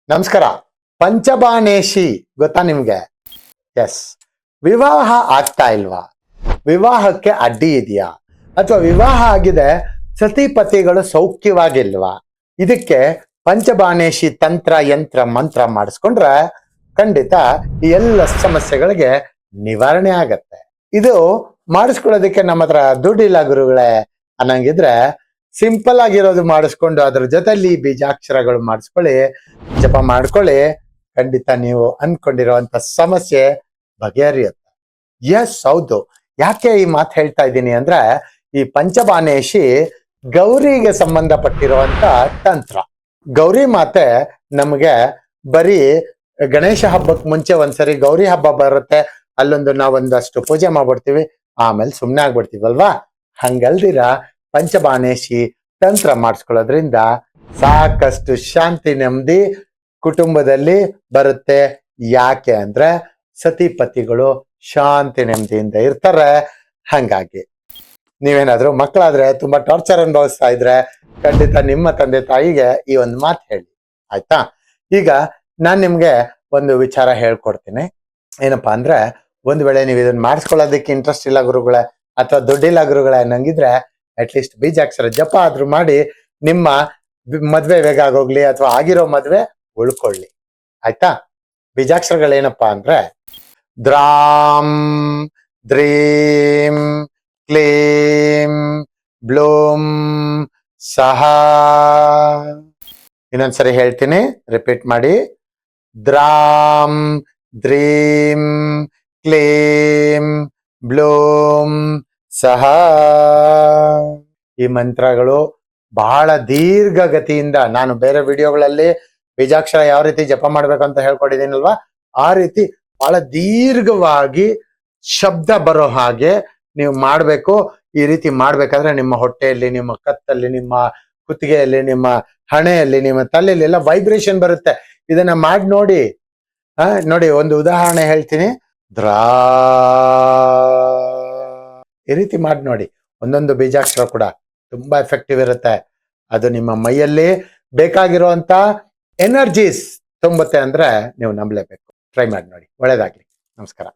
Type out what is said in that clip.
ನಮಸ್ಕಾರ. ಪಂಚಬಾಣೇಶಿ ಗೊತ್ತಾ ನಿಮ್ಗೆ? ಎಸ್. ವಿವಾಹ ಆಗ್ತಾ ಇಲ್ವಾ? ವಿವಾಹಕ್ಕೆ ಅಡ್ಡಿ ಇದೆಯಾ? ಅಥವಾ ವಿವಾಹ ಆಗಿದೆ, ಸತಿಪತಿಗಳು ಸೌಖ್ಯವಾಗಿಲ್ವಾ? ಇದಕ್ಕೆ ಪಂಚಬಾಣೇಶಿ ತಂತ್ರ ಯಂತ್ರ ಮಂತ್ರ ಮಾಡಿಸ್ಕೊಂಡ್ರೆ ಖಂಡಿತ ಈ ಎಲ್ಲ ಸಮಸ್ಯೆಗಳಿಗೆ ನಿವಾರಣೆ ಆಗತ್ತೆ. ಇದು ಮಾಡಿಸ್ಕೊಳ್ಳೋದಕ್ಕೆ ನಮ್ಮ ಹತ್ರ ದುಡ್ಡಿಲ್ಲ ಗುರುಗಳೇ ಅನ್ನಂಗಿದ್ರೆ ಸಿಂಪಲ್ ಆಗಿರೋದು ಮಾಡಿಸ್ಕೊಂಡು ಅದ್ರ ಜೊತೆಲಿ ಬೀಜಾಕ್ಷರಗಳು ಮಾಡಿಸ್ಕೊಳ್ಳಿ, ಜಪ ಮಾಡ್ಕೊಳ್ಳಿ. ಖಂಡಿತ ನೀವು ಅನ್ಕೊಂಡಿರುವಂತ ಸಮಸ್ಯೆ ಬಗೆಹರಿಯುತ್ತೆ. ಎಸ್, ಹೌದು. ಯಾಕೆ ಈ ಮಾತು ಹೇಳ್ತಾ ಇದ್ದೀನಿ ಅಂದ್ರೆ, ಈ ಪಂಚಬಾಣೇಶಿ ಗೌರಿಗೆ ಸಂಬಂಧಪಟ್ಟಿರುವಂತ ತಂತ್ರ. ಗೌರಿ ಮಾತೆ ನಮಗೆ ಬರೀ ಗಣೇಶ ಹಬ್ಬಕ್ಕೆ ಮುಂಚೆ ಒಂದ್ಸರಿ ಗೌರಿ ಹಬ್ಬ ಬರುತ್ತೆ, ನಾವೊಂದಷ್ಟು ಪೂಜೆ ಮಾಡ್ಬಿಡ್ತೀವಿ, ಆಮೇಲೆ ಸುಮ್ಮನೆ ಆಗ್ಬಿಡ್ತೀವಲ್ವಾ? ಹಂಗಲ್ದಿರ ಪಂಚಬಾಣೇಶಿ ತಂತ್ರ ಮಾಡಿಸ್ಕೊಳ್ಳೋದ್ರಿಂದ ಸಾಕಷ್ಟು ಶಾಂತಿ ನೆಮ್ಮದಿ ಕುಟುಂಬದಲ್ಲಿ ಬರುತ್ತೆ. ಯಾಕೆ ಅಂದ್ರೆ ಸತಿಪತಿಗಳು ಶಾಂತಿ ನೆಮ್ಮದಿಯಿಂದ ಇರ್ತಾರೆ. ಹಂಗಾಗಿ ನೀವೇನಾದ್ರೂ ಮಕ್ಕಳಾದ್ರೆ ತುಂಬಾ ಟಾರ್ಚರ್ ಅನುಭವಿಸ್ತಾ ಇದ್ರೆ ಖಂಡಿತ ನಿಮ್ಮ ತಂದೆ ತಾಯಿಗೆ ಈ ಒಂದು ಮಾತು ಹೇಳಿ, ಆಯ್ತಾ? ಈಗ ನಾನ್ ನಿಮ್ಗೆ ಒಂದು ವಿಚಾರ ಹೇಳ್ಕೊಡ್ತೀನಿ. ಏನಪ್ಪಾ ಅಂದ್ರೆ, ಒಂದ್ ವೇಳೆ ನೀವು ಇದನ್ನ ಮಾಡಿಸ್ಕೊಳ್ಳೋದಕ್ಕೆ ಇಂಟ್ರೆಸ್ಟ್ ಇಲ್ಲ ಗುರುಗಳೇ ಅಥವಾ ದುಡ್ಡಿಲ್ಲ ಗುರುಗಳೇ ಅನ್ನಂಗಿದ್ರೆ ಅಟ್ಲೀಸ್ಟ್ ಬೀಜಾಕ್ಷರ ಜಪ ಆದ್ರೂ ಮಾಡಿ ನಿಮ್ಮ ಮದ್ವೆ ಬೇಗ ಆಗೋಗ್ಲಿ ಅಥವಾ ಆಗಿರೋ ಮದ್ವೆ ಉಳ್ಕೊಳ್ಳಿ, ಆಯ್ತಾ? ಬೀಜಾಕ್ಷರಗಳೇನಪ್ಪಾ ಅಂದ್ರೆ ದ್ರಾಂ ದ್ರೀಂ ಕ್ಲೀಂ ಬ್ಲೂಂ ಸಹ. ಇನ್ನೊಂದ್ಸರಿ ಹೇಳ್ತೀನಿ, ರಿಪೀಟ್ ಮಾಡಿ. ದ್ರಾಂ ದ್ರೀಂ ಕ್ಲೀಂ ಬ್ಲೂಂ ಸಹ. ಈ ಮಂತ್ರಗಳು ಬಹಳ ದೀರ್ಘಗತಿಯಿಂದ ನಾನು ಬೇರೆ ವಿಡಿಯೋಗಳಲ್ಲಿ ಬೀಜಾಕ್ಷರ ಯಾವ ರೀತಿ ಜಪ ಮಾಡ್ಬೇಕಂತ ಹೇಳ್ಕೊಟ್ಟಿದ್ದೀನಲ್ವಾ, ಆ ರೀತಿ ಬಹಳ ದೀರ್ಘವಾಗಿ ಶಬ್ದ ಬರೋ ಹಾಗೆ ನೀವು ಮಾಡ್ಬೇಕು. ಈ ರೀತಿ ಮಾಡ್ಬೇಕಾದ್ರೆ ನಿಮ್ಮ ಹೊಟ್ಟೆಯಲ್ಲಿ, ನಿಮ್ಮ ಕತ್ತಲ್ಲಿ, ನಿಮ್ಮ ಕುತ್ತಿಗೆಯಲ್ಲಿ, ನಿಮ್ಮ ಹಣೆಯಲ್ಲಿ, ನಿಮ್ಮ ತಲೆಯಲ್ಲಿ ಎಲ್ಲ ವೈಬ್ರೇಷನ್ ಬರುತ್ತೆ. ಇದನ್ನ ಮಾಡಿ ನೋಡಿ. ನೋಡಿ, ಒಂದು ಉದಾಹರಣೆ ಹೇಳ್ತೀನಿ. ದ್ರಾ ಈ ರೀತಿ ಮಾಡಿ ನೋಡಿ. ಒಂದೊಂದು ಬೀಜಾಕ್ಷರ ಕೂಡ ತುಂಬಾ ಎಫೆಕ್ಟಿವ್ ಇರುತ್ತೆ. ಅದು ನಿಮ್ಮ ಮೈಯಲ್ಲಿ ಬೇಕಾಗಿರುವಂತ ಎನರ್ಜೀಸ್ ತುಂಬುತ್ತೆ ಅಂದ್ರೆ ನೀವು ನಂಬಲೇಬೇಕು. ಟ್ರೈ ಮಾಡಿ ನೋಡಿ. ಒಳ್ಳೇದಾಗ್ಲಿ. ನಮಸ್ಕಾರ.